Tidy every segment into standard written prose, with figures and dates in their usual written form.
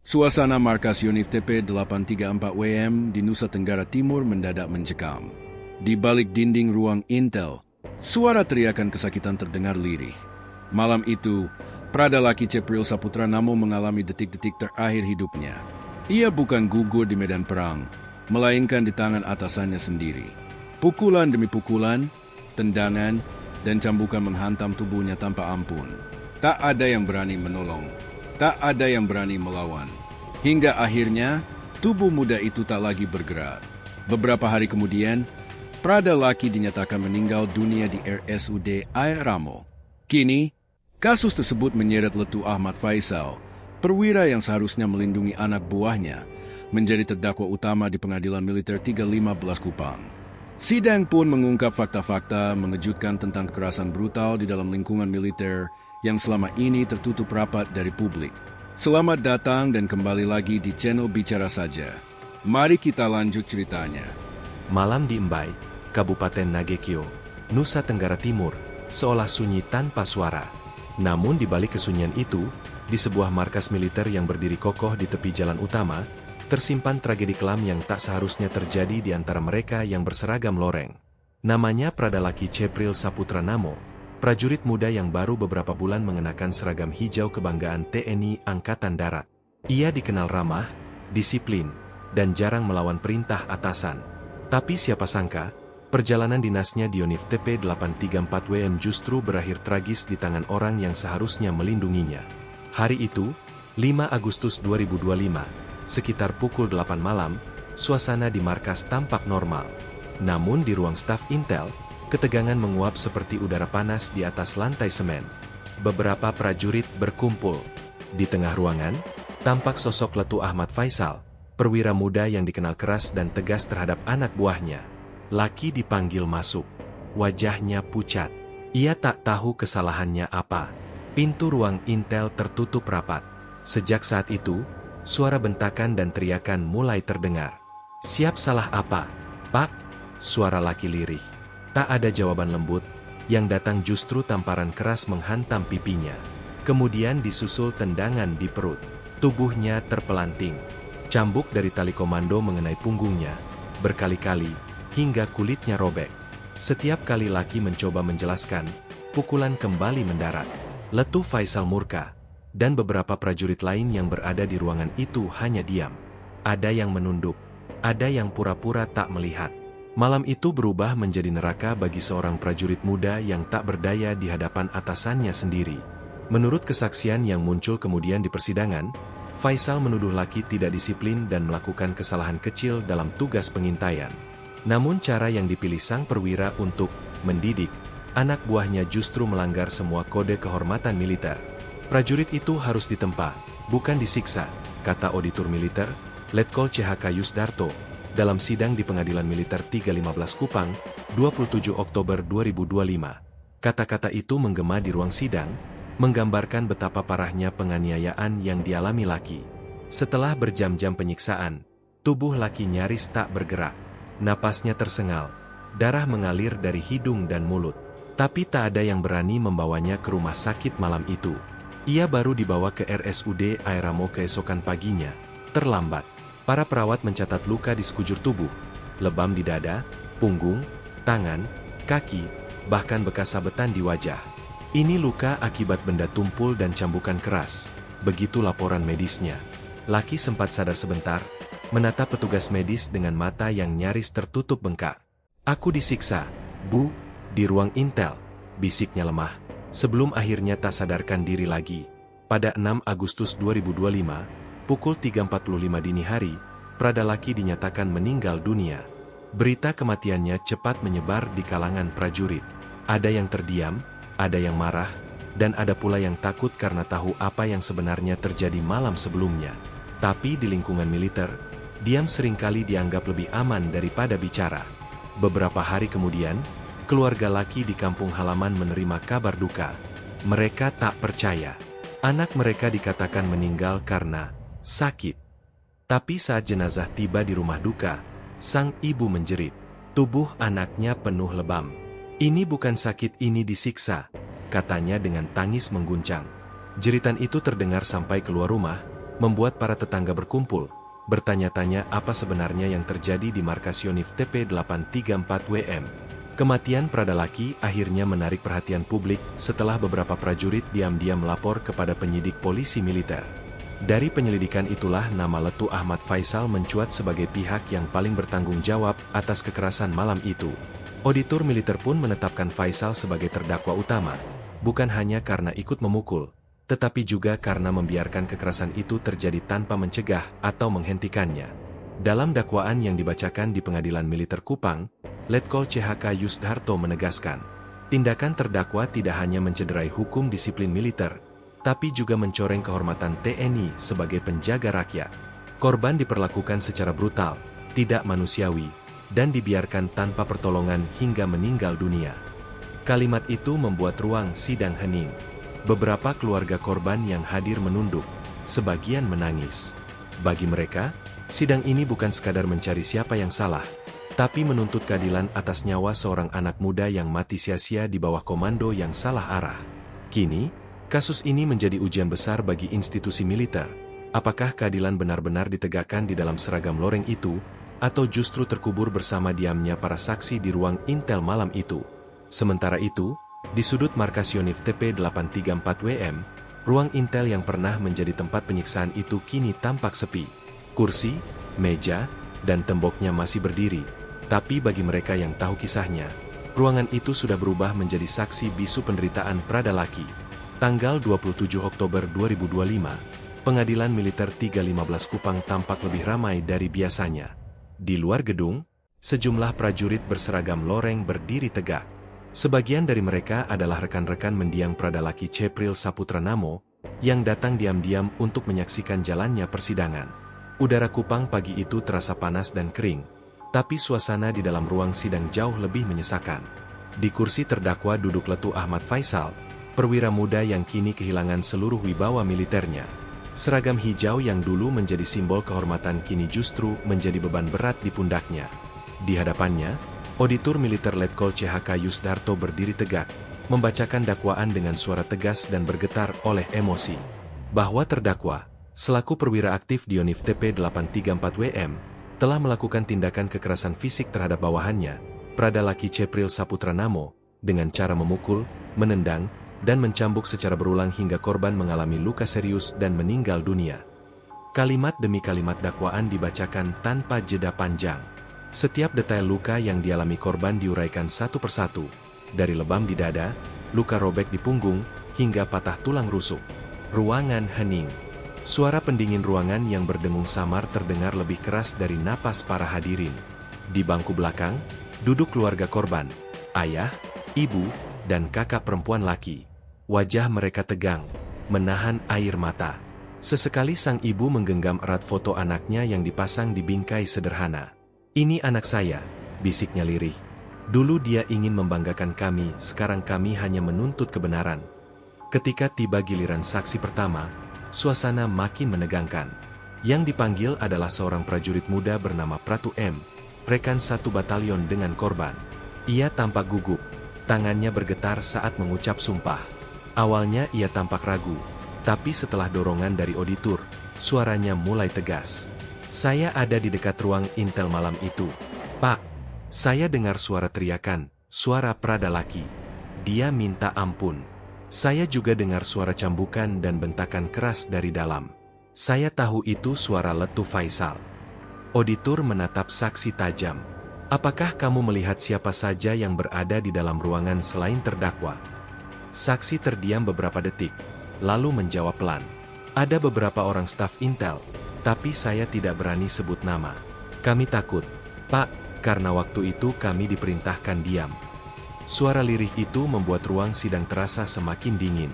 Suasana markas Yonif TP834WM di Nusa Tenggara Timur mendadak mencekam. Di balik dinding ruang Intel, suara teriakan kesakitan terdengar lirih. Malam itu, Pradalaki Cepril Saputra Namo mengalami detik-detik terakhir hidupnya. Ia bukan gugur di medan perang, melainkan di tangan atasannya sendiri. Pukulan demi pukulan, tendangan, dan cambukan menghantam tubuhnya tanpa ampun. Tak ada yang berani menolong. Tak ada yang berani melawan. Hingga akhirnya, tubuh muda itu tak lagi bergerak. Beberapa hari kemudian, Pradalaki dinyatakan meninggal dunia di RSUD Air Ramo. Kini, kasus tersebut menyeret Letu Ahmad Faisal, perwira yang seharusnya melindungi anak buahnya, menjadi terdakwa utama di Pengadilan Militer 315 Kupang. Sidang pun mengungkap fakta-fakta mengejutkan tentang kekerasan brutal di dalam lingkungan militer yang selama ini tertutup rapat dari publik. Selamat datang dan kembali lagi di channel Bicara Saja. Mari kita lanjut ceritanya. Malam di Embai, Kabupaten Nagekio, Nusa Tenggara Timur, seolah sunyi tanpa suara. Namun di balik kesunyian itu, di sebuah markas militer yang berdiri kokoh di tepi jalan utama, tersimpan tragedi kelam yang tak seharusnya terjadi di antara mereka yang berseragam loreng. Namanya Pradalaki Cepril Saputra Namo, prajurit muda yang baru beberapa bulan mengenakan seragam hijau kebanggaan TNI Angkatan Darat. Ia dikenal ramah, disiplin, dan jarang melawan perintah atasan. Tapi siapa sangka, perjalanan dinasnya di Yonif TP834WM justru berakhir tragis di tangan orang yang seharusnya melindunginya. Hari itu, 5 Agustus 2025, sekitar pukul 8 malam, suasana di markas tampak normal. Namun di ruang staf Intel, ketegangan menguap seperti udara panas di atas lantai semen. Beberapa prajurit berkumpul. Di tengah ruangan, tampak sosok Letu Ahmad Faisal, perwira muda yang dikenal keras dan tegas terhadap anak buahnya. Laki dipanggil masuk. Wajahnya pucat. Ia tak tahu kesalahannya apa. Pintu ruang Intel tertutup rapat. Sejak saat itu, suara bentakan dan teriakan mulai terdengar. "Siap salah apa, Pak?" Suara laki lirih. Tak ada jawaban lembut, yang datang justru tamparan keras menghantam pipinya. Kemudian disusul tendangan di perut. Tubuhnya terpelanting. Cambuk dari tali komando mengenai punggungnya, berkali-kali, hingga kulitnya robek. Setiap kali laki mencoba menjelaskan, pukulan kembali mendarat. Letu Faisal murka, dan beberapa prajurit lain yang berada di ruangan itu hanya diam. Ada yang menunduk, ada yang pura-pura tak melihat. Malam itu berubah menjadi neraka bagi seorang prajurit muda yang tak berdaya di hadapan atasannya sendiri. Menurut kesaksian yang muncul kemudian di persidangan, Faisal menuduh laki tidak disiplin dan melakukan kesalahan kecil dalam tugas pengintaian. Namun cara yang dipilih sang perwira untuk mendidik anak buahnya justru melanggar semua kode kehormatan militer. Prajurit itu harus ditempa, bukan disiksa, kata auditor militer, Letkol CHK Yusdarto, dalam sidang di Pengadilan Militer 315 Kupang, 27 Oktober 2025. Kata-kata itu menggema di ruang sidang, menggambarkan betapa parahnya penganiayaan yang dialami laki. Setelah berjam-jam penyiksaan, tubuh laki nyaris tak bergerak. Napasnya tersengal, darah mengalir dari hidung dan mulut. Tapi tak ada yang berani membawanya ke rumah sakit malam itu. Ia baru dibawa ke RSUD Air Ramo keesokan paginya, terlambat. Para perawat mencatat luka di sekujur tubuh, lebam di dada, punggung, tangan, kaki, bahkan bekas sabetan di wajah. Ini luka akibat benda tumpul dan cambukan keras, begitu laporan medisnya. Laki sempat sadar sebentar, menatap petugas medis dengan mata yang nyaris tertutup bengkak. "Aku disiksa, Bu, di ruang Intel," bisiknya lemah, sebelum akhirnya tak sadarkan diri lagi. Pada 6 Agustus 2025, pukul 3.45 dini hari, Pradalaki dinyatakan meninggal dunia. Berita kematiannya cepat menyebar di kalangan prajurit. Ada yang terdiam, ada yang marah, dan ada pula yang takut karena tahu apa yang sebenarnya terjadi malam sebelumnya. Tapi di lingkungan militer, diam seringkali dianggap lebih aman daripada bicara. Beberapa hari kemudian, keluarga laki di kampung halaman menerima kabar duka. Mereka tak percaya. Anak mereka dikatakan meninggal karena sakit. Tapi saat jenazah tiba di rumah duka, sang ibu menjerit. Tubuh anaknya penuh lebam. "Ini bukan sakit, ini disiksa," katanya dengan tangis mengguncang. Jeritan itu terdengar sampai keluar rumah, membuat para tetangga berkumpul, bertanya-tanya apa sebenarnya yang terjadi di markas Yonif TP834WM. Kematian Pradalaki akhirnya menarik perhatian publik setelah beberapa prajurit diam-diam melapor kepada penyidik polisi militer. Dari penyelidikan itulah nama Letu Ahmad Faisal mencuat sebagai pihak yang paling bertanggung jawab atas kekerasan malam itu. Auditor militer pun menetapkan Faisal sebagai terdakwa utama, bukan hanya karena ikut memukul, tetapi juga karena membiarkan kekerasan itu terjadi tanpa mencegah atau menghentikannya. Dalam dakwaan yang dibacakan di Pengadilan Militer Kupang, Letkol CHK Yusdarto menegaskan, tindakan terdakwa tidak hanya mencederai hukum disiplin militer, tapi juga mencoreng kehormatan TNI sebagai penjaga rakyat. Korban diperlakukan secara brutal, tidak manusiawi, dan dibiarkan tanpa pertolongan hingga meninggal dunia. Kalimat itu membuat ruang sidang hening. Beberapa keluarga korban yang hadir menunduk, sebagian menangis. Bagi mereka, sidang ini bukan sekadar mencari siapa yang salah, tapi menuntut keadilan atas nyawa seorang anak muda yang mati sia-sia di bawah komando yang salah arah. Kini, kasus ini menjadi ujian besar bagi institusi militer. Apakah keadilan benar-benar ditegakkan di dalam seragam loreng itu, atau justru terkubur bersama diamnya para saksi di ruang intel malam itu? Sementara itu, di sudut markas Yonif TP834WM, ruang intel yang pernah menjadi tempat penyiksaan itu kini tampak sepi. Kursi, meja, dan temboknya masih berdiri, tapi bagi mereka yang tahu kisahnya, ruangan itu sudah berubah menjadi saksi bisu penderitaan Pradalaki. Tanggal 27 Oktober 2025, Pengadilan Militer 315 Kupang tampak lebih ramai dari biasanya. Di luar gedung, sejumlah prajurit berseragam loreng berdiri tegak. Sebagian dari mereka adalah rekan-rekan mendiang Pradalaki Cepril Saputra Namo, yang datang diam-diam untuk menyaksikan jalannya persidangan. Udara Kupang pagi itu terasa panas dan kering, tapi suasana di dalam ruang sidang jauh lebih menyesakan. Di kursi terdakwa duduk Letu Ahmad Faisal, perwira muda yang kini kehilangan seluruh wibawa militernya. Seragam hijau yang dulu menjadi simbol kehormatan kini justru menjadi beban berat di pundaknya. Di hadapannya, Auditor Militer Letkol CHK Yusdarto berdiri tegak, membacakan dakwaan dengan suara tegas dan bergetar oleh emosi. Bahwa terdakwa, selaku perwira aktif di Yonif TP834WM, telah melakukan tindakan kekerasan fisik terhadap bawahannya, Pradalaki Cepril Saputra Namo, dengan cara memukul, menendang, dan mencambuk secara berulang hingga korban mengalami luka serius dan meninggal dunia. Kalimat demi kalimat dakwaan dibacakan tanpa jeda panjang. Setiap detail luka yang dialami korban diuraikan satu persatu, dari lebam di dada, luka robek di punggung, hingga patah tulang rusuk. Ruangan hening. Suara pendingin ruangan yang berdengung samar terdengar lebih keras dari napas para hadirin. Di bangku belakang, duduk keluarga korban, ayah, ibu, dan kakak perempuan laki. Wajah mereka tegang, menahan air mata. Sesekali sang ibu menggenggam erat foto anaknya yang dipasang di bingkai sederhana. "Ini anak saya," bisiknya lirih. "Dulu dia ingin membanggakan kami, sekarang kami hanya menuntut kebenaran." Ketika tiba giliran saksi pertama, suasana makin menegangkan. Yang dipanggil adalah seorang prajurit muda bernama Pratu M, rekan satu batalion dengan korban. Ia tampak gugup, tangannya bergetar saat mengucap sumpah. Awalnya ia tampak ragu, tapi setelah dorongan dari auditor, suaranya mulai tegas. "Saya ada di dekat ruang intel malam itu, Pak." Saya dengar suara teriakan, suara Pradalaki. Dia minta ampun. Saya juga dengar suara cambukan dan bentakan keras dari dalam. Saya tahu itu suara Letu Faisal. Auditor menatap saksi tajam. "Apakah kamu melihat siapa saja yang berada di dalam ruangan selain terdakwa?" Saksi terdiam beberapa detik, lalu menjawab pelan. "Ada beberapa orang staf intel, tapi saya tidak berani sebut nama. Kami takut, Pak, karena waktu itu kami diperintahkan diam." Suara lirih itu membuat ruang sidang terasa semakin dingin.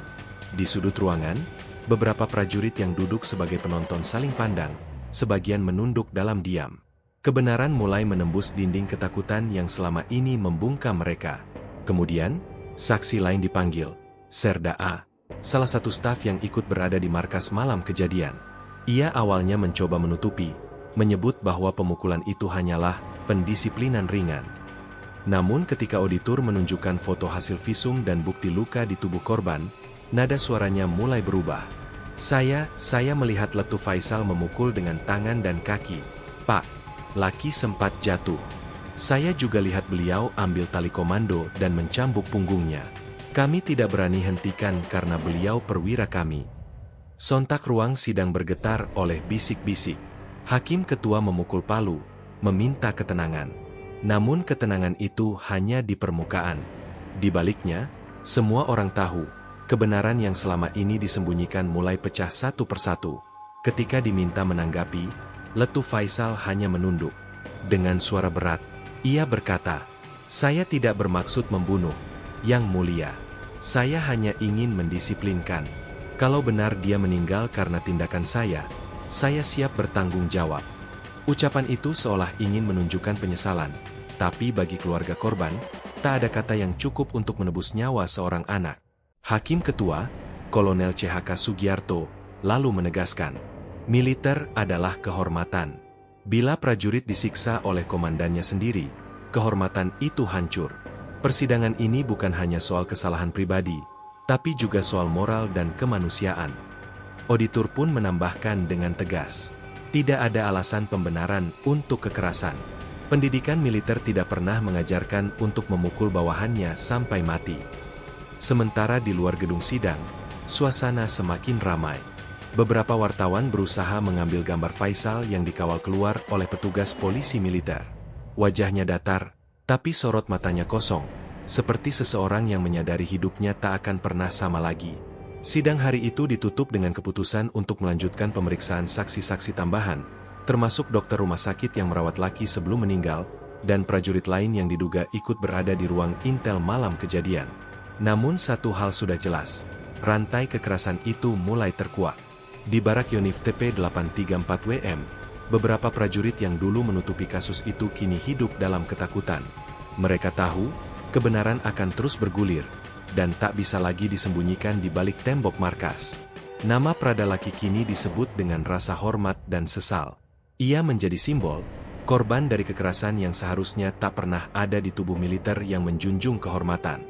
Di sudut ruangan, beberapa prajurit yang duduk sebagai penonton saling pandang, sebagian menunduk dalam diam. Kebenaran mulai menembus dinding ketakutan yang selama ini membungkam mereka. Kemudian, saksi lain dipanggil, Serda A, salah satu staf yang ikut berada di markas malam kejadian. Ia awalnya mencoba menutupi, menyebut bahwa pemukulan itu hanyalah pendisiplinan ringan. Namun ketika auditor menunjukkan foto hasil visum dan bukti luka di tubuh korban, nada suaranya mulai berubah. Saya melihat Letu Faisal memukul dengan tangan dan kaki. Pak, laki sempat jatuh. Saya juga lihat beliau ambil tali komando dan mencambuk punggungnya. Kami tidak berani hentikan karena beliau perwira kami. Sontak ruang sidang bergetar oleh bisik-bisik. Hakim ketua memukul palu, meminta ketenangan. Namun ketenangan itu hanya di permukaan. Di baliknya, semua orang tahu, kebenaran yang selama ini disembunyikan mulai pecah satu persatu. Ketika diminta menanggapi, Letu Faisal hanya menunduk. Dengan suara berat, ia berkata, "Saya tidak bermaksud membunuh, Yang Mulia. Saya hanya ingin mendisiplinkan. Kalau benar dia meninggal karena tindakan saya siap bertanggung jawab." Ucapan itu seolah ingin menunjukkan penyesalan, tapi bagi keluarga korban, tak ada kata yang cukup untuk menebus nyawa seorang anak. Hakim Ketua, Kolonel CHK Sugiarto, lalu menegaskan, militer adalah kehormatan. Bila prajurit disiksa oleh komandannya sendiri, kehormatan itu hancur. Persidangan ini bukan hanya soal kesalahan pribadi, tapi juga soal moral dan kemanusiaan. Auditor pun menambahkan dengan tegas, tidak ada alasan pembenaran untuk kekerasan. Pendidikan militer tidak pernah mengajarkan untuk memukul bawahannya sampai mati. Sementara di luar gedung sidang, suasana semakin ramai. Beberapa wartawan berusaha mengambil gambar Faisal yang dikawal keluar oleh petugas polisi militer. Wajahnya datar, tapi sorot matanya kosong, seperti seseorang yang menyadari hidupnya tak akan pernah sama lagi. Sidang hari itu ditutup dengan keputusan untuk melanjutkan pemeriksaan saksi-saksi tambahan, termasuk dokter rumah sakit yang merawat laki sebelum meninggal, dan prajurit lain yang diduga ikut berada di ruang intel malam kejadian. Namun satu hal sudah jelas, rantai kekerasan itu mulai terkuak. Di barak Yonif TP834WM, beberapa prajurit yang dulu menutupi kasus itu kini hidup dalam ketakutan. Mereka tahu, kebenaran akan terus bergulir, dan tak bisa lagi disembunyikan di balik tembok markas. Nama Pradalaki kini disebut dengan rasa hormat dan sesal. Ia menjadi simbol, korban dari kekerasan yang seharusnya tak pernah ada di tubuh militer yang menjunjung kehormatan.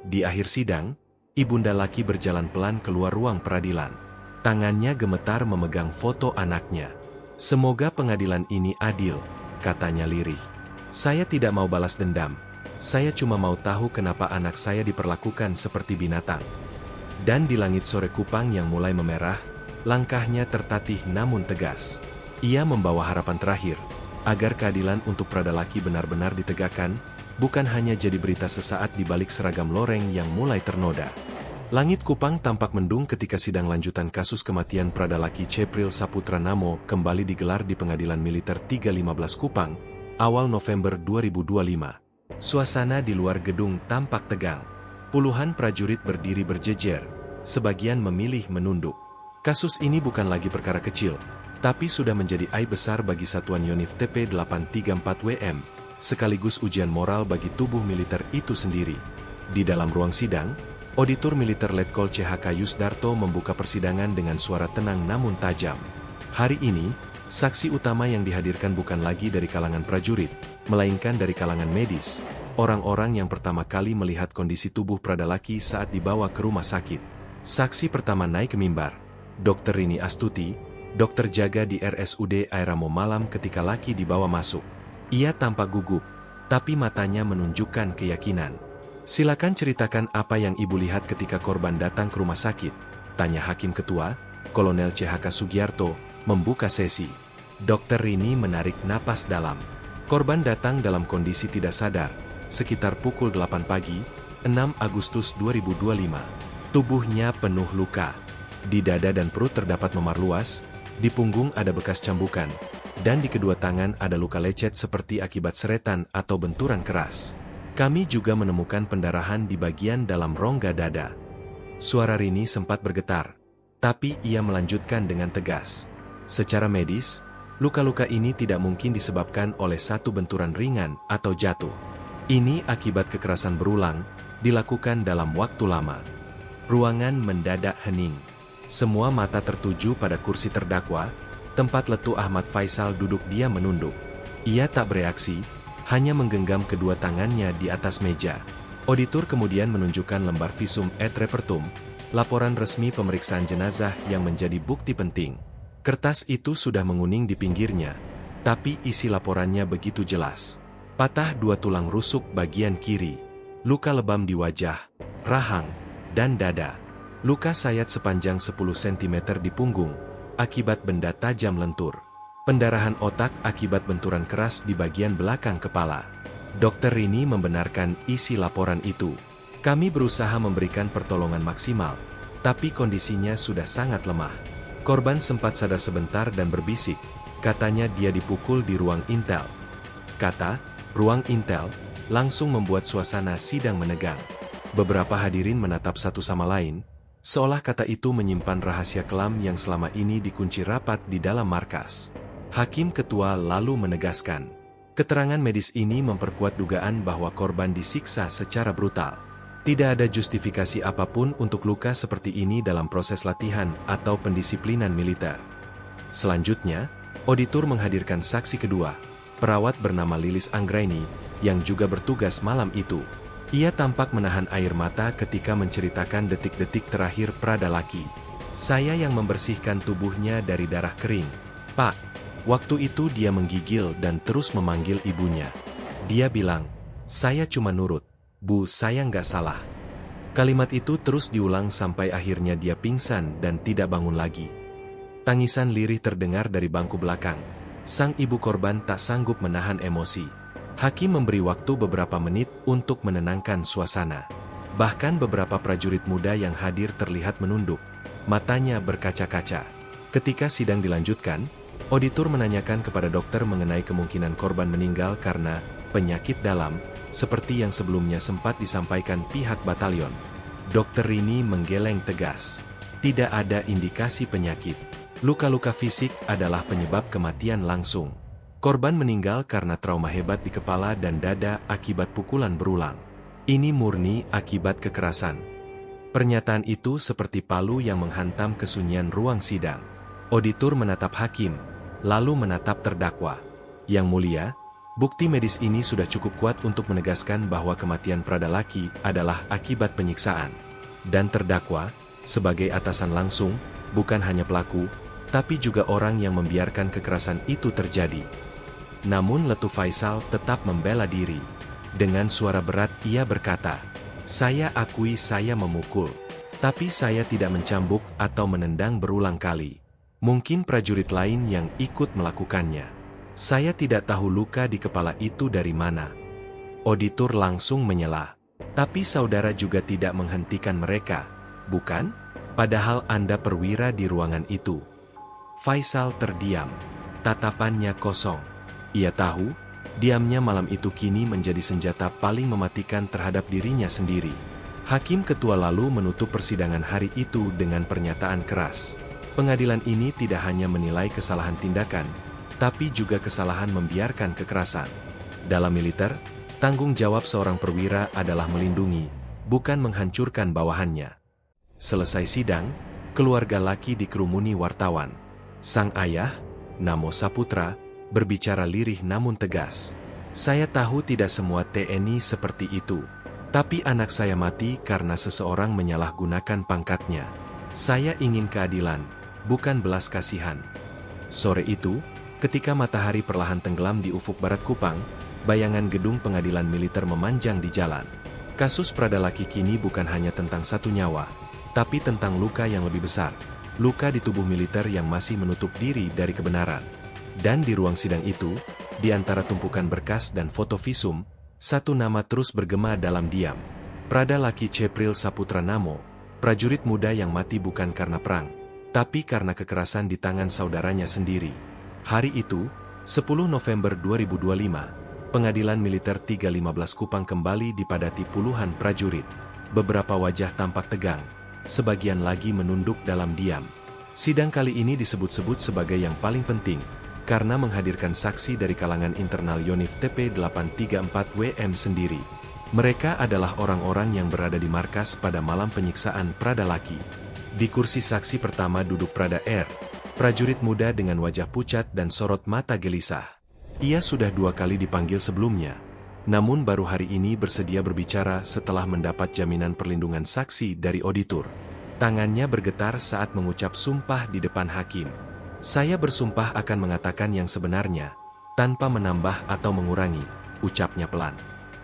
Di akhir sidang, Ibunda Laki berjalan pelan keluar ruang peradilan. Tangannya gemetar memegang foto anaknya. "Semoga pengadilan ini adil," katanya lirih. "Saya tidak mau balas dendam. Saya cuma mau tahu kenapa anak saya diperlakukan seperti binatang." Dan di langit sore Kupang yang mulai memerah, langkahnya tertatih namun tegas. Ia membawa harapan terakhir, agar keadilan untuk Pradalaki benar-benar ditegakkan, bukan hanya jadi berita sesaat di balik seragam loreng yang mulai ternoda. Langit Kupang tampak mendung ketika sidang lanjutan kasus kematian Pradalaki Cepril Saputra Namo kembali digelar di Pengadilan Militer 315 Kupang, awal November 2025. Suasana di luar gedung tampak tegang. Puluhan prajurit berdiri berjejer, sebagian memilih menunduk. Kasus ini bukan lagi perkara kecil, tapi sudah menjadi aib besar bagi Satuan Yonif TP834WM, sekaligus ujian moral bagi tubuh militer itu sendiri. Di dalam ruang sidang, Auditor Militer Letkol CHK Yusdarto membuka persidangan dengan suara tenang namun tajam. Hari ini, saksi utama yang dihadirkan bukan lagi dari kalangan prajurit, melainkan dari kalangan medis, orang-orang yang pertama kali melihat kondisi tubuh Pradalaki saat dibawa ke rumah sakit. Saksi pertama naik ke mimbar, Dr. Rini Astuti, dokter jaga di RSUD Airamo Malam ketika Laki dibawa masuk. Ia tampak gugup, tapi matanya menunjukkan keyakinan. "Silakan ceritakan apa yang ibu lihat ketika korban datang ke rumah sakit," tanya Hakim Ketua, Kolonel CHK Sugiarto, membuka sesi. Dokter Rini menarik napas dalam. Korban datang dalam kondisi tidak sadar, sekitar pukul 8 pagi, 6 Agustus 2025. Tubuhnya penuh luka. Di dada dan perut terdapat memar luas, di punggung ada bekas cambukan, dan di kedua tangan ada luka lecet seperti akibat seretan atau benturan keras. Kami juga menemukan pendarahan di bagian dalam rongga dada. Suara Rini sempat bergetar, tapi ia melanjutkan dengan tegas. Secara medis, luka-luka ini tidak mungkin disebabkan oleh satu benturan ringan atau jatuh. Ini akibat kekerasan berulang, dilakukan dalam waktu lama. Ruangan mendadak hening. Semua mata tertuju pada kursi terdakwa, tempat Letu Ahmad Faisal duduk diam menunduk. Ia tak bereaksi, hanya menggenggam kedua tangannya di atas meja. Auditor kemudian menunjukkan lembar visum et repertum, laporan resmi pemeriksaan jenazah yang menjadi bukti penting. Kertas itu sudah menguning di pinggirnya, tapi isi laporannya begitu jelas. Patah 2 tulang rusuk bagian kiri, luka lebam di wajah, rahang, dan dada. Luka sayat sepanjang 10 cm di punggung, akibat benda tajam lentur. Pendarahan otak akibat benturan keras di bagian belakang kepala. Dokter Rini membenarkan isi laporan itu. Kami berusaha memberikan pertolongan maksimal, tapi kondisinya sudah sangat lemah. Korban sempat sadar sebentar dan berbisik, katanya dia dipukul di ruang intel. Kata, ruang intel, langsung membuat suasana sidang menegang. Beberapa hadirin menatap satu sama lain, seolah kata itu menyimpan rahasia kelam yang selama ini dikunci rapat di dalam markas. Hakim ketua lalu menegaskan, keterangan medis ini memperkuat dugaan bahwa korban disiksa secara brutal. Tidak ada justifikasi apapun untuk luka seperti ini dalam proses latihan atau pendisiplinan militer. Selanjutnya, auditor menghadirkan saksi kedua, perawat bernama Lilis Anggraini, yang juga bertugas malam itu. Ia tampak menahan air mata ketika menceritakan detik-detik terakhir Prada Laki. Saya yang membersihkan tubuhnya dari darah kering. Pak, waktu itu dia menggigil dan terus memanggil ibunya. Dia bilang, saya cuma nurut. Bu, saya nggak salah. Kalimat itu terus diulang sampai akhirnya dia pingsan dan tidak bangun lagi. Tangisan lirih terdengar dari bangku belakang. Sang ibu korban tak sanggup menahan emosi. Hakim memberi waktu beberapa menit untuk menenangkan suasana. Bahkan beberapa prajurit muda yang hadir terlihat menunduk. Matanya berkaca-kaca. Ketika sidang dilanjutkan, auditor menanyakan kepada dokter mengenai kemungkinan korban meninggal karena penyakit dalam, seperti yang sebelumnya sempat disampaikan pihak batalion. Dokter Rini menggeleng tegas. Tidak ada indikasi penyakit. Luka-luka fisik adalah penyebab kematian langsung. Korban meninggal karena trauma hebat di kepala dan dada akibat pukulan berulang. Ini murni akibat kekerasan. Pernyataan itu seperti palu yang menghantam kesunyian ruang sidang. Auditor menatap hakim, lalu menatap terdakwa. Yang mulia, bukti medis ini sudah cukup kuat untuk menegaskan bahwa kematian Prada Laki adalah akibat penyiksaan. Dan terdakwa, sebagai atasan langsung, bukan hanya pelaku, tapi juga orang yang membiarkan kekerasan itu terjadi. Namun Letu Faisal tetap membela diri. Dengan suara berat ia berkata, saya akui saya memukul, tapi saya tidak mencambuk atau menendang berulang kali. Mungkin prajurit lain yang ikut melakukannya. Saya tidak tahu luka di kepala itu dari mana. Auditor langsung menyela. Tapi saudara juga tidak menghentikan mereka, bukan? Padahal Anda perwira di ruangan itu. Faisal terdiam. Tatapannya kosong. Ia tahu, diamnya malam itu kini menjadi senjata paling mematikan terhadap dirinya sendiri. Hakim ketua lalu menutup persidangan hari itu dengan pernyataan keras. Pengadilan ini tidak hanya menilai kesalahan tindakan, tapi juga kesalahan membiarkan kekerasan. Dalam militer, tanggung jawab seorang perwira adalah melindungi, bukan menghancurkan bawahannya. Selesai sidang, keluarga Laki dikerumuni wartawan. Sang ayah, Namo Saputra, berbicara lirih namun tegas. Saya tahu tidak semua TNI seperti itu, tapi anak saya mati karena seseorang menyalahgunakan pangkatnya. Saya ingin keadilan, bukan belas kasihan. Sore itu, ketika matahari perlahan tenggelam di ufuk barat Kupang, bayangan gedung pengadilan militer memanjang di jalan. Kasus Prada Laki kini bukan hanya tentang satu nyawa, tapi tentang luka yang lebih besar. Luka di tubuh militer yang masih menutup diri dari kebenaran. Dan di ruang sidang itu, di antara tumpukan berkas dan foto visum, satu nama terus bergema dalam diam. Prada Laki Cepril Saputra Namo, prajurit muda yang mati bukan karena perang, tapi karena kekerasan di tangan saudaranya sendiri. Hari itu, 10 November 2025, Pengadilan Militer 315 Kupang kembali dipadati puluhan prajurit. Beberapa wajah tampak tegang, sebagian lagi menunduk dalam diam. Sidang kali ini disebut-sebut sebagai yang paling penting, karena menghadirkan saksi dari kalangan internal Yonif TP834WM sendiri. Mereka adalah orang-orang yang berada di markas pada malam penyiksaan Prada Laki. Di kursi saksi pertama duduk Prada R, prajurit muda dengan wajah pucat dan sorot mata gelisah. Ia sudah 2 kali dipanggil sebelumnya, namun baru hari ini bersedia berbicara setelah mendapat jaminan perlindungan saksi dari auditor. Tangannya bergetar saat mengucap sumpah di depan hakim. Saya bersumpah akan mengatakan yang sebenarnya, tanpa menambah atau mengurangi, ucapnya pelan.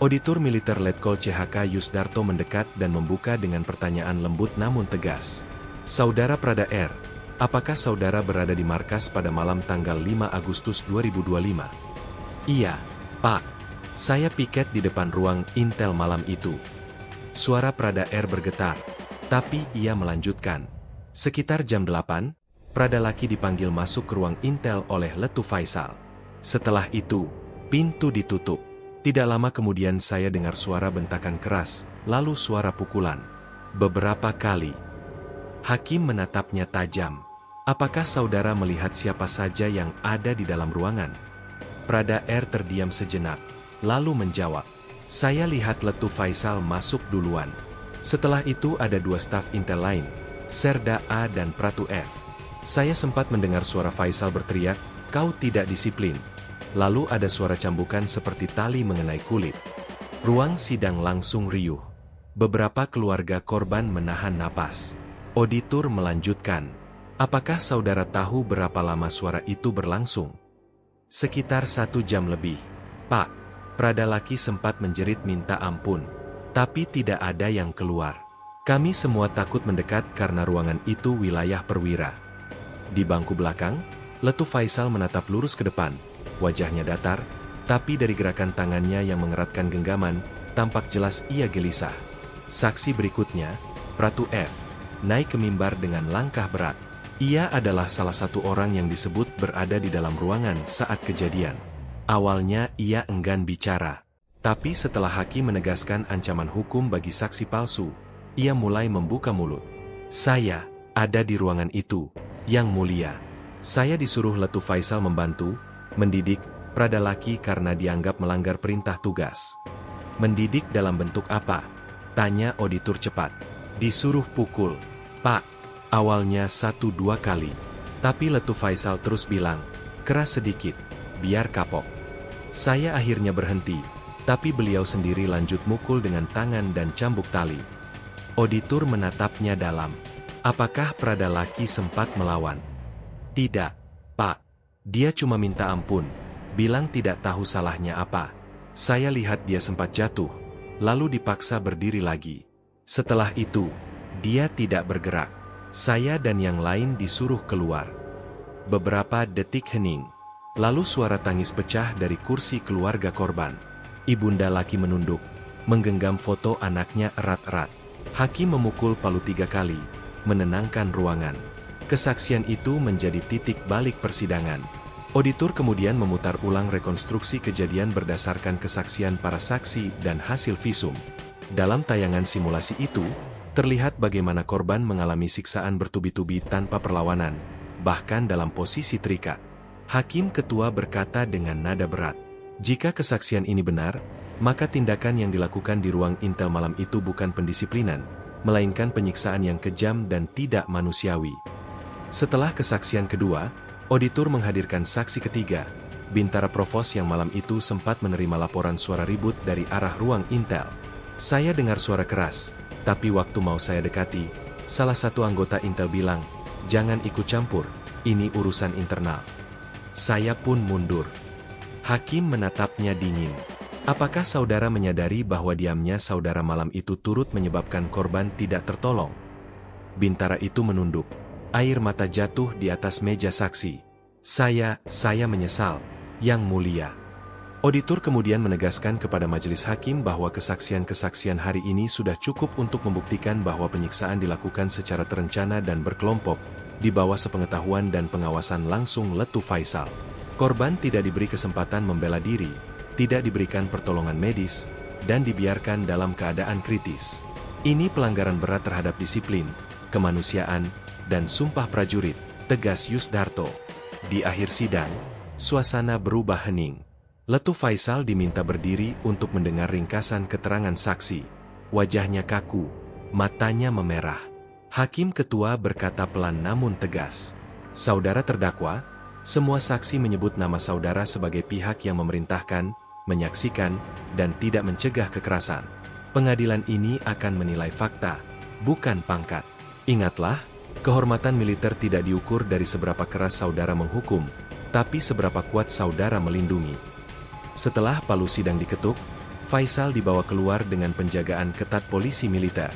Auditor Militer Letkol CHK Yusdarto mendekat dan membuka dengan pertanyaan lembut namun tegas. Saudara Prada R, apakah saudara berada di markas pada malam tanggal 5 Agustus 2025? Iya, Pak. Saya piket di depan ruang Intel malam itu. Suara Prada R bergetar, tapi ia melanjutkan. Sekitar jam 8, Prada Laki dipanggil masuk ke ruang Intel oleh Letu Faisal. Setelah itu, pintu ditutup. Tidak lama kemudian saya dengar suara bentakan keras, lalu suara pukulan. Beberapa kali. Hakim menatapnya tajam. Apakah saudara melihat siapa saja yang ada di dalam ruangan? Prada R terdiam sejenak, lalu menjawab. Saya lihat Letu Faisal masuk duluan. Setelah itu ada dua staf Intel lain, Serda A dan Pratu F. Saya sempat mendengar suara Faisal berteriak, "Kau tidak disiplin." Lalu ada suara cambukan seperti tali mengenai kulit. Ruang sidang langsung riuh. Beberapa keluarga korban menahan napas. Auditor melanjutkan. Apakah saudara tahu berapa lama suara itu berlangsung? Sekitar 1 jam lebih. Pak, Prada Laki sempat menjerit minta ampun. Tapi tidak ada yang keluar. Kami semua takut mendekat karena ruangan itu wilayah perwira. Di bangku belakang, Letu Faisal menatap lurus ke depan. Wajahnya datar, tapi dari gerakan tangannya yang mengeratkan genggaman, tampak jelas ia gelisah. Saksi berikutnya, Pratu F, naik ke mimbar dengan langkah berat. Ia adalah salah satu orang yang disebut berada di dalam ruangan saat kejadian. Awalnya ia enggan bicara, tapi setelah hakim menegaskan ancaman hukum bagi saksi palsu, ia mulai membuka mulut. Saya ada di ruangan itu, Yang Mulia. Saya disuruh Letu Faisal membantu, mendidik Prada Laki karena dianggap melanggar perintah tugas. Mendidik dalam bentuk apa? Tanya auditor cepat. Disuruh pukul, Pak. Awalnya 1-2 kali. Tapi Letu Faisal terus bilang, keras sedikit, biar kapok. Saya akhirnya berhenti, tapi beliau sendiri lanjut mukul dengan tangan dan cambuk tali. Auditor menatapnya dalam. Apakah Prada Laki sempat melawan? Tidak, Pak. Dia cuma minta ampun, bilang tidak tahu salahnya apa. Saya lihat dia sempat jatuh, lalu dipaksa berdiri lagi. Setelah itu, dia tidak bergerak. Saya dan yang lain disuruh keluar. Beberapa detik hening. Lalu suara tangis pecah dari kursi keluarga korban. Ibunda Laki menunduk, menggenggam foto anaknya erat-erat. Hakim memukul palu 3 kali, menenangkan ruangan. Kesaksian itu menjadi titik balik persidangan. Auditor kemudian memutar ulang rekonstruksi kejadian berdasarkan kesaksian para saksi dan hasil visum. Dalam tayangan simulasi itu, terlihat bagaimana korban mengalami siksaan bertubi-tubi tanpa perlawanan, bahkan dalam posisi terikat. Hakim Ketua berkata dengan nada berat, jika kesaksian ini benar, maka tindakan yang dilakukan di ruang Intel malam itu bukan pendisiplinan, melainkan penyiksaan yang kejam dan tidak manusiawi. Setelah kesaksian kedua, auditor menghadirkan saksi ketiga, Bintara Provos yang malam itu sempat menerima laporan suara ribut dari arah ruang Intel. Saya dengar suara keras, tapi waktu mau saya dekati, salah satu anggota Intel bilang, jangan ikut campur, ini urusan internal. Saya pun mundur. Hakim menatapnya dingin. Apakah saudara menyadari bahwa diamnya saudara malam itu turut menyebabkan korban tidak tertolong? Bintara itu menunduk. Air mata jatuh di atas meja saksi. Saya menyesal, Yang Mulia. Auditor kemudian menegaskan kepada majelis hakim bahwa kesaksian-kesaksian hari ini sudah cukup untuk membuktikan bahwa penyiksaan dilakukan secara terencana dan berkelompok, di bawah sepengetahuan dan pengawasan langsung Letu Faisal. Korban tidak diberi kesempatan membela diri, tidak diberikan pertolongan medis, dan dibiarkan dalam keadaan kritis. Ini pelanggaran berat terhadap disiplin, kemanusiaan, dan sumpah prajurit, tegas Yusdarto. Di akhir sidang, suasana berubah hening. Letu Faisal diminta berdiri untuk mendengar ringkasan keterangan saksi. Wajahnya kaku, matanya memerah. Hakim Ketua berkata pelan namun tegas. Saudara terdakwa, semua saksi menyebut nama saudara sebagai pihak yang memerintahkan, menyaksikan, dan tidak mencegah kekerasan. Pengadilan ini akan menilai fakta, bukan pangkat. Ingatlah, kehormatan militer tidak diukur dari seberapa keras saudara menghukum, tapi seberapa kuat saudara melindungi. Setelah palu sidang diketuk, Faisal dibawa keluar dengan penjagaan ketat polisi militer.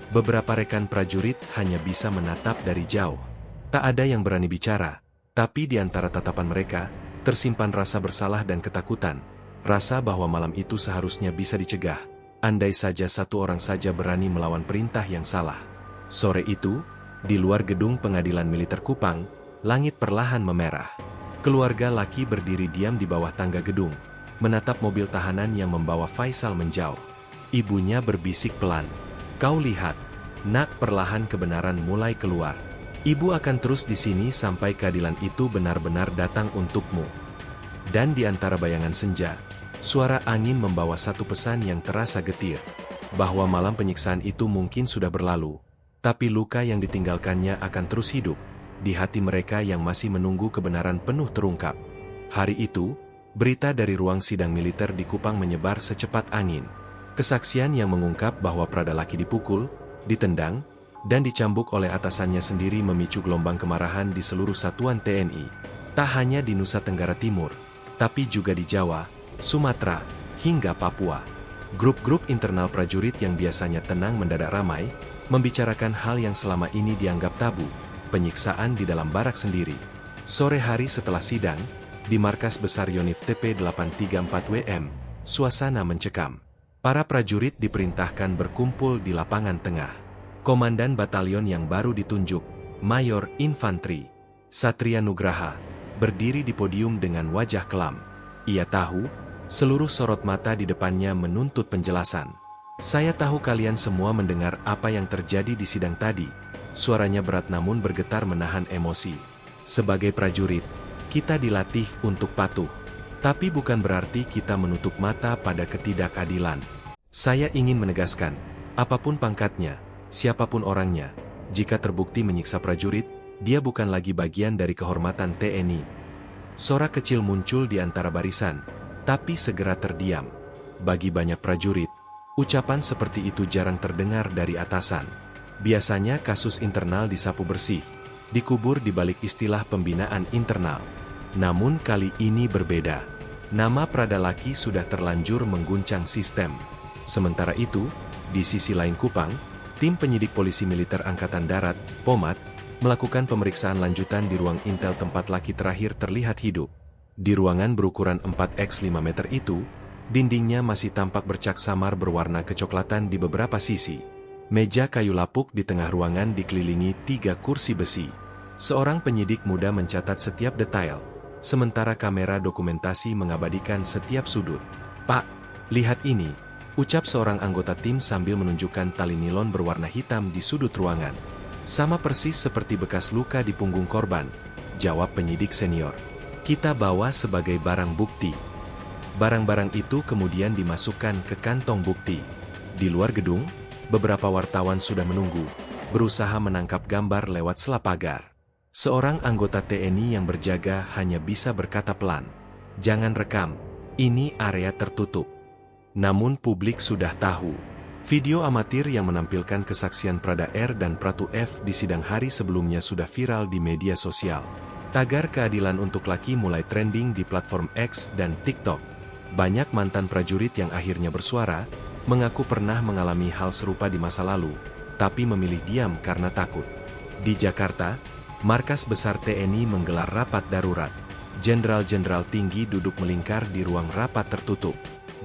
Beberapa rekan prajurit hanya bisa menatap dari jauh. Tak ada yang berani bicara, tapi di antara tatapan mereka, tersimpan rasa bersalah dan ketakutan. Rasa bahwa malam itu seharusnya bisa dicegah, andai saja satu orang saja berani melawan perintah yang salah. Sore itu, di luar gedung pengadilan militer Kupang, langit perlahan memerah. Keluarga laki berdiri diam di bawah tangga gedung, menatap mobil tahanan yang membawa Faisal menjauh. Ibunya berbisik pelan. "Kau lihat, nak, perlahan kebenaran mulai keluar. Ibu akan terus di sini sampai keadilan itu benar-benar datang untukmu." Dan di antara bayangan senja, suara angin membawa satu pesan yang terasa getir, bahwa malam penyiksaan itu mungkin sudah berlalu, tapi luka yang ditinggalkannya akan terus hidup di hati mereka yang masih menunggu kebenaran penuh terungkap. Hari itu, berita dari ruang sidang militer di Kupang menyebar secepat angin. Kesaksian yang mengungkap bahwa Prada laki dipukul, ditendang, dan dicambuk oleh atasannya sendiri memicu gelombang kemarahan di seluruh satuan TNI. Tak hanya di Nusa Tenggara Timur, tapi juga di Jawa, Sumatera, hingga Papua. Grup-grup internal prajurit yang biasanya tenang mendadak ramai, membicarakan hal yang selama ini dianggap tabu, penyiksaan di dalam barak sendiri. Sore hari setelah sidang, di markas besar Yonif TP834WM, suasana mencekam. Para prajurit diperintahkan berkumpul di lapangan tengah. Komandan batalion yang baru ditunjuk, Mayor Infantri Satria Nugraha, berdiri di podium dengan wajah kelam. Ia tahu, seluruh sorot mata di depannya menuntut penjelasan. "Saya tahu kalian semua mendengar apa yang terjadi di sidang tadi." Suaranya berat namun bergetar menahan emosi. "Sebagai prajurit, kita dilatih untuk patuh. Tapi bukan berarti kita menutup mata pada ketidakadilan. Saya ingin menegaskan, apapun pangkatnya, siapapun orangnya, jika terbukti menyiksa prajurit, dia bukan lagi bagian dari kehormatan TNI." Sorak kecil muncul di antara barisan, tapi segera terdiam. Bagi banyak prajurit, ucapan seperti itu jarang terdengar dari atasan. Biasanya kasus internal disapu bersih, dikubur di balik istilah pembinaan internal. Namun kali ini berbeda. Nama Prada laki sudah terlanjur mengguncang sistem. Sementara itu, di sisi lain Kupang, tim penyidik polisi militer Angkatan Darat, Pomat, melakukan pemeriksaan lanjutan di ruang intel tempat laki terakhir terlihat hidup. Di ruangan berukuran 4x5 meter itu, dindingnya masih tampak bercak samar berwarna kecoklatan di beberapa sisi. Meja kayu lapuk di tengah ruangan dikelilingi 3 kursi besi. Seorang penyidik muda mencatat setiap detail, sementara kamera dokumentasi mengabadikan setiap sudut. "Pak, lihat ini," ucap seorang anggota tim sambil menunjukkan tali nilon berwarna hitam di sudut ruangan. "Sama persis seperti bekas luka di punggung korban," jawab penyidik senior. "Kita bawa sebagai barang bukti." Barang-barang itu kemudian dimasukkan ke kantong bukti. Di luar gedung, beberapa wartawan sudah menunggu, berusaha menangkap gambar lewat sela pagar. Seorang anggota TNI yang berjaga hanya bisa berkata pelan, "Jangan rekam, ini area tertutup." Namun publik sudah tahu. Video amatir yang menampilkan kesaksian Prada R dan Pratu F di sidang hari sebelumnya sudah viral di media sosial. Tagar keadilan untuk laki mulai trending di platform X dan TikTok. Banyak mantan prajurit yang akhirnya bersuara, mengaku pernah mengalami hal serupa di masa lalu, tapi memilih diam karena takut. Di Jakarta, markas besar TNI menggelar rapat darurat. Jenderal-jenderal tinggi duduk melingkar di ruang rapat tertutup.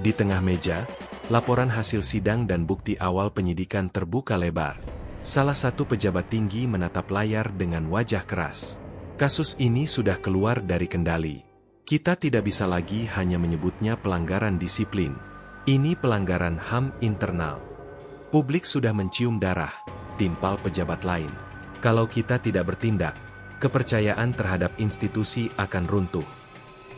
Di tengah meja, laporan hasil sidang dan bukti awal penyidikan terbuka lebar. Salah satu pejabat tinggi menatap layar dengan wajah keras. "Kasus ini sudah keluar dari kendali. Kita tidak bisa lagi hanya menyebutnya pelanggaran disiplin. Ini pelanggaran HAM internal. Publik sudah mencium darah," timpal pejabat lain. "Kalau kita tidak bertindak, kepercayaan terhadap institusi akan runtuh."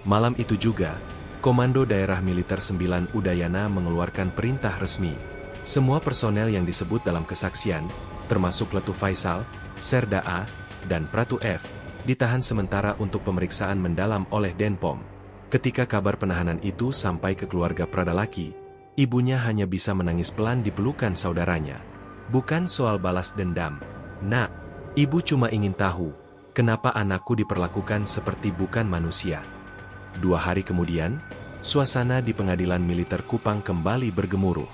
Malam itu juga, Komando Daerah Militer 9 Udayana mengeluarkan perintah resmi. Semua personel yang disebut dalam kesaksian, termasuk Letu Faisal, Serda A, dan Pratu F, ditahan sementara untuk pemeriksaan mendalam oleh Denpom. Ketika kabar penahanan itu sampai ke keluarga Prada laki, ibunya hanya bisa menangis pelan di pelukan saudaranya. Bukan soal balas dendam, "Nak, ibu cuma ingin tahu, kenapa anakku diperlakukan seperti bukan manusia." 2 hari kemudian, suasana di pengadilan militer Kupang kembali bergemuruh.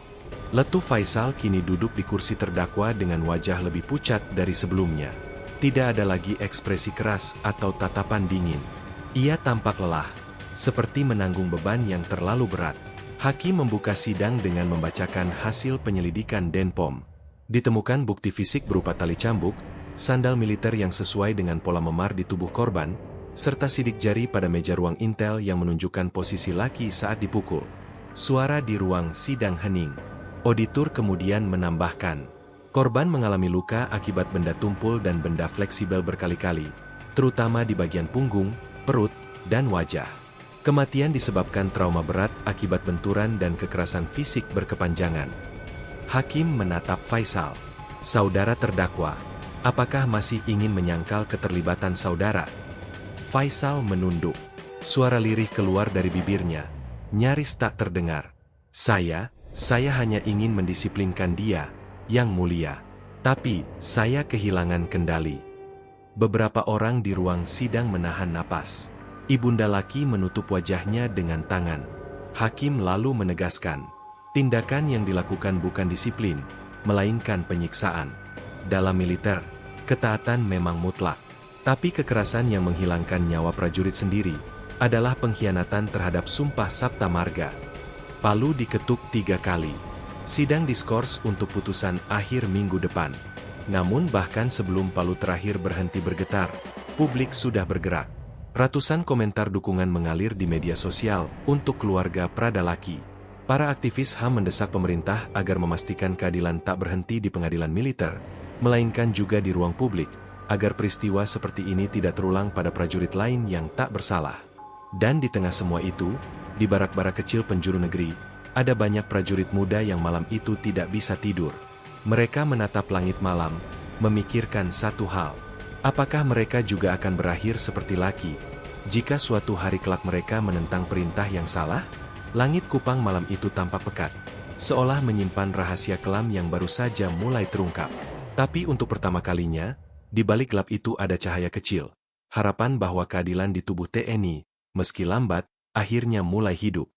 Letu Faisal kini duduk di kursi terdakwa dengan wajah lebih pucat dari sebelumnya. Tidak ada lagi ekspresi keras atau tatapan dingin. Ia tampak lelah, seperti menanggung beban yang terlalu berat. Hakim membuka sidang dengan membacakan hasil penyelidikan Denpom. Ditemukan bukti fisik berupa tali cambuk, sandal militer yang sesuai dengan pola memar di tubuh korban, serta sidik jari pada meja ruang intel yang menunjukkan posisi laki saat dipukul. Suara di ruang sidang hening. Auditor kemudian menambahkan, korban mengalami luka akibat benda tumpul dan benda fleksibel berkali-kali, terutama di bagian punggung, perut, dan wajah. Kematian disebabkan trauma berat akibat benturan dan kekerasan fisik berkepanjangan. Hakim menatap Faisal. "Saudara terdakwa, apakah masih ingin menyangkal keterlibatan saudara?" Faisal menunduk. Suara lirih keluar dari bibirnya, nyaris tak terdengar. Saya hanya ingin mendisiplinkan dia, Yang Mulia. Tapi, saya kehilangan kendali." Beberapa orang di ruang sidang menahan napas. Ibunda laki menutup wajahnya dengan tangan. Hakim lalu menegaskan, tindakan yang dilakukan bukan disiplin, melainkan penyiksaan. Dalam militer, ketaatan memang mutlak. Tapi kekerasan yang menghilangkan nyawa prajurit sendiri, adalah pengkhianatan terhadap Sumpah Sabta Marga. Palu diketuk 3 kali. Sidang diskors untuk putusan akhir minggu depan. Namun bahkan sebelum palu terakhir berhenti bergetar, publik sudah bergerak. Ratusan komentar dukungan mengalir di media sosial untuk keluarga Pradalaki. Para aktivis HAM mendesak pemerintah agar memastikan keadilan tak berhenti di pengadilan militer, melainkan juga di ruang publik, agar peristiwa seperti ini tidak terulang pada prajurit lain yang tak bersalah. Dan di tengah semua itu, di barak-barak kecil penjuru negeri, ada banyak prajurit muda yang malam itu tidak bisa tidur. Mereka menatap langit malam, memikirkan satu hal. Apakah mereka juga akan berakhir seperti laki? Jika suatu hari kelak mereka menentang perintah yang salah? Langit Kupang malam itu tampak pekat, seolah menyimpan rahasia kelam yang baru saja mulai terungkap. Tapi untuk pertama kalinya, di balik gelap itu ada cahaya kecil. Harapan bahwa keadilan di tubuh TNI, meski lambat, akhirnya mulai hidup.